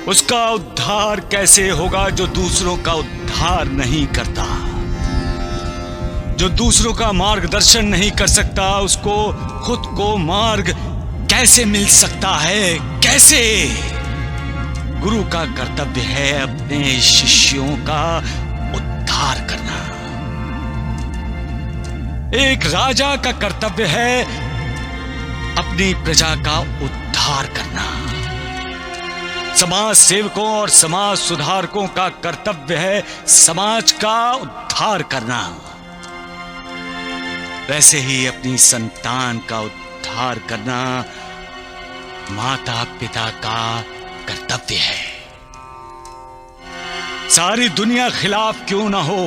उसका उद्धार कैसे होगा जो दूसरों का उद्धार नहीं करता? जो दूसरों का मार्गदर्शन नहीं कर सकता, उसको खुद को मार्ग कैसे मिल सकता है? कैसे? गुरु का कर्तव्य है अपने शिष्यों का उद्धार करना। एक राजा का कर्तव्य है अपनी प्रजा का उद्धार करना। समाज सेवकों और समाज सुधारकों का कर्तव्य है समाज का उद्धार करना। वैसे ही अपनी संतान का उद्धार करना माता पिता का कर्तव्य है। सारी दुनिया खिलाफ क्यों ना हो,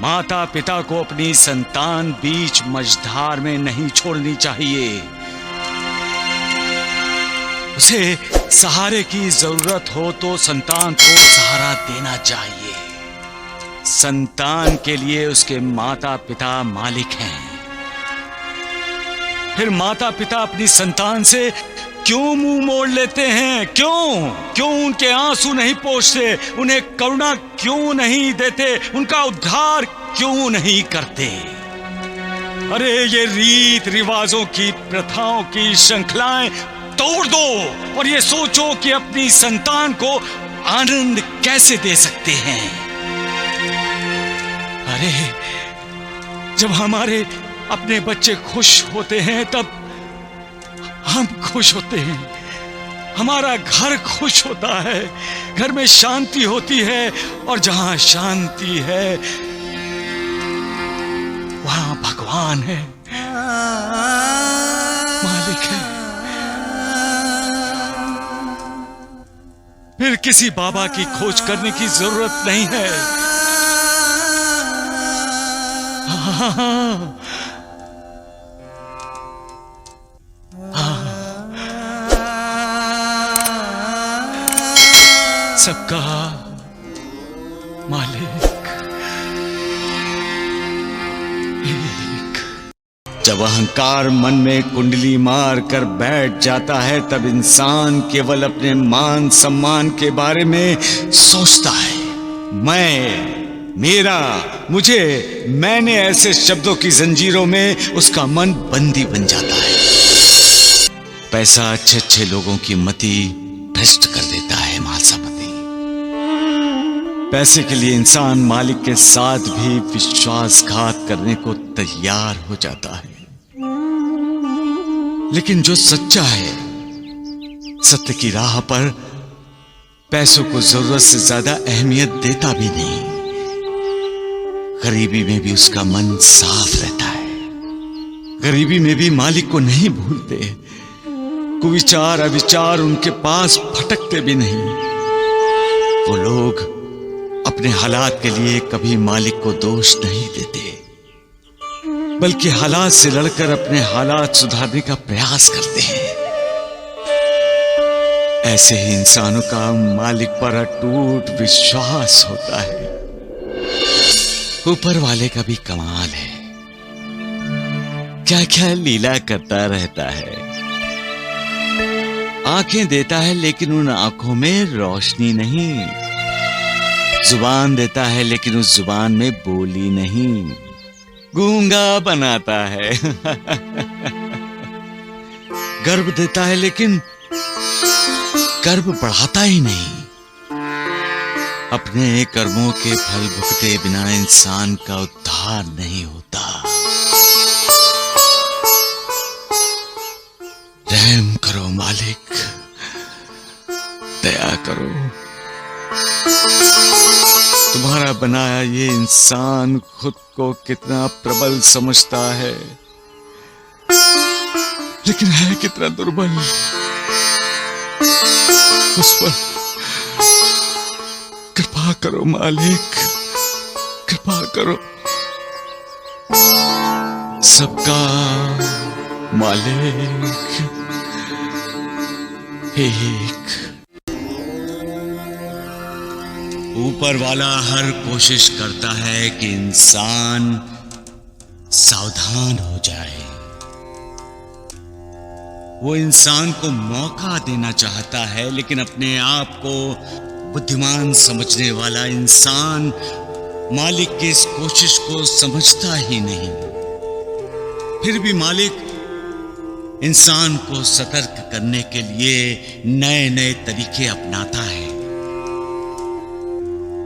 माता पिता को अपनी संतान बीच मझधार में नहीं छोड़नी चाहिए। उसे सहारे की जरूरत हो तो संतान को सहारा देना चाहिए। संतान के लिए उसके माता पिता मालिक हैं। फिर माता पिता अपनी संतान से क्यों मुंह मोड़ लेते हैं? क्यों उनके आंसू नहीं पोंछते? उन्हें करुणा क्यों नहीं देते? उनका उद्धार क्यों नहीं करते? अरे ये रीत रिवाजों की, प्रथाओं की श्रृंखलाएं तोड़ दो और ये सोचो कि अपनी संतान को आनंद कैसे दे सकते हैं। अरे जब हमारे अपने बच्चे खुश होते हैं तब हम खुश होते हैं, हमारा घर खुश होता है, घर में शांति होती है और जहां शांति है वहां भगवान है, मालिक है। फिर किसी बाबा की खोज करने की जरूरत नहीं है। सबका मालिक एक। जब अहंकार मन में कुंडली मार कर बैठ जाता है तब इंसान केवल अपने मान सम्मान के बारे में सोचता है। मैं, मेरा, मुझे, मैंने, ऐसे शब्दों की जंजीरों में उसका मन बंदी बन जाता है। पैसा अच्छे अच्छे लोगों की मति भ्रष्ट कर देता है महासपति। पैसे के लिए इंसान मालिक के साथ भी विश्वासघात करने को तैयार हो जाता है। लेकिन जो सच्चा है, सत्य की राह पर पैसों को जरूरत से ज्यादा अहमियत देता भी नहीं। गरीबी में भी उसका मन साफ रहता है। गरीबी में भी मालिक को नहीं भूलते। कुविचार अविचार उनके पास भटकते भी नहीं। वो लोग अपने हालात के लिए कभी मालिक को दोष नहीं देते, बल्कि हालात से लड़कर अपने हालात सुधारने का प्रयास करते हैं। ऐसे ही इंसानों का मालिक पर अटूट विश्वास होता है। ऊपर वाले का भी कमाल है, क्या क्या लीला करता रहता है। आंखें देता है लेकिन उन आंखों में रोशनी नहीं। जुबान देता है लेकिन उस जुबान में बोली नहीं। गूंगा बनाता है। गर्भ देता है लेकिन गर्भ बढ़ाता ही नहीं। अपने कर्मों के फल भुगते बिना इंसान का उद्धार नहीं होता। रहम करो मालिक, दया करो। तुम्हारा बनाया ये इंसान खुद को कितना प्रबल समझता है, लेकिन है कितना दुर्बल। उस पर कृपा करो मालिक, कृपा करो। सबका मालिक एक। ऊपर वाला हर कोशिश करता है कि इंसान सावधान हो जाए। वो इंसान को मौका देना चाहता है, लेकिन अपने आप को बुद्धिमान समझने वाला इंसान मालिक की इस कोशिश को समझता ही नहीं। फिर भी मालिक इंसान को सतर्क करने के लिए नए नए तरीके अपनाता है।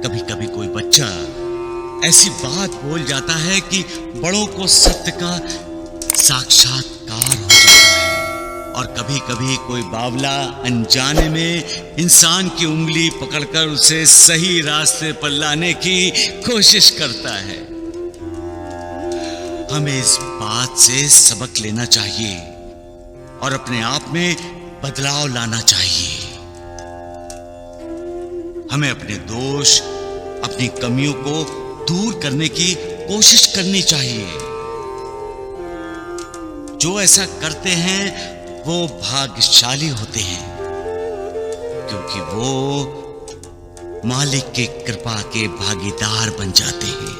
कभी कभी कोई बच्चा ऐसी बात बोल जाता है कि बड़ों को सत्य का साक्षात्कार हो जाता है, और कभी कभी कोई बावला अनजाने में इंसान की उंगली पकड़कर उसे सही रास्ते पर लाने की कोशिश करता है। हमें इस बात से सबक लेना चाहिए और अपने आप में बदलाव लाना चाहिए। हमें अपने दोष, अपनी कमियों को दूर करने की कोशिश करनी चाहिए। जो ऐसा करते हैं वो भाग्यशाली होते हैं, क्योंकि वो मालिक की कृपा के भागीदार बन जाते हैं।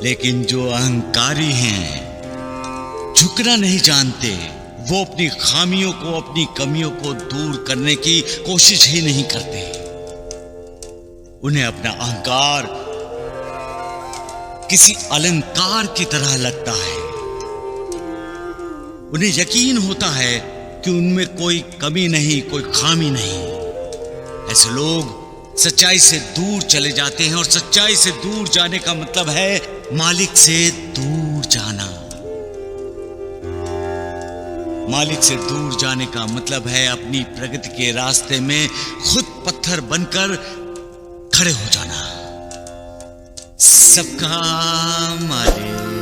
लेकिन जो अहंकारी हैं, झुकना नहीं जानते, वो अपनी खामियों को, अपनी कमियों को दूर करने की कोशिश ही नहीं करते। उन्हें अपना अहंकार किसी अलंकार की तरह लगता है। उन्हें यकीन होता है कि उनमें कोई कमी नहीं, कोई खामी नहीं। ऐसे लोग सच्चाई से दूर चले जाते हैं, और सच्चाई से दूर जाने का मतलब है मालिक से दूर जाना। मालिक से दूर जाने का मतलब है अपनी प्रगति के रास्ते में खुद पत्थर बनकर खड़े हो जाना। सबका मालिक।